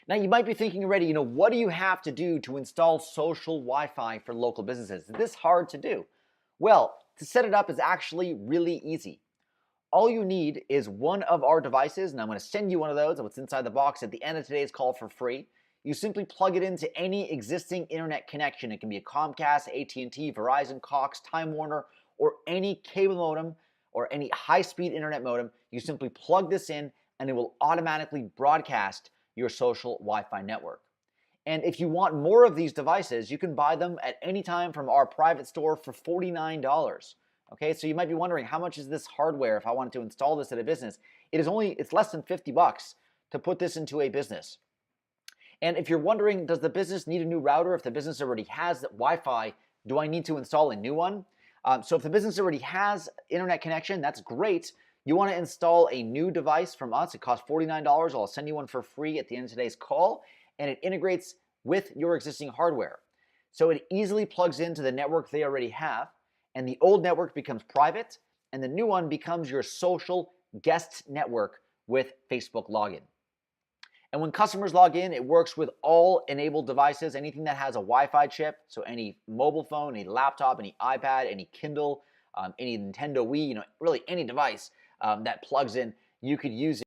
Now you might be thinking already, what do you have to do to install social Wi-Fi for local businesses? Is this hard to do? Well, to set it up is actually really easy. All you need is one of our devices, and I'm going to send you one of those and what's inside the box at the end of today's call for free. You simply plug it into any existing internet connection. It can be a Comcast, AT&T, Verizon, Cox, Time Warner, or any cable modem or any high-speed internet modem. You simply plug this in and it will automatically broadcast your social Wi-Fi network. And if you want more of these devices, you can buy them at any time from our private store for $49. Okay, so you might be wondering, how much is this hardware if I wanted to install this at a business? It's less than $50 to put this into a business. And if you're wondering, does the business need a new router? If the business already has Wi-Fi, do I need to install a new one? So if the business already has internet connection, that's great. You want to install a new device from us. It costs $49. I'll send you one for free at the end of today's call, and it integrates with your existing hardware. So it easily plugs into the network they already have, and the old network becomes private, and the new one becomes your social guest network with Facebook login. And when customers log in, it works with all enabled devices, anything that has a Wi-Fi chip, so any mobile phone, any laptop, any iPad, any Kindle, any Nintendo Wii, really any device that plugs in, you could use it.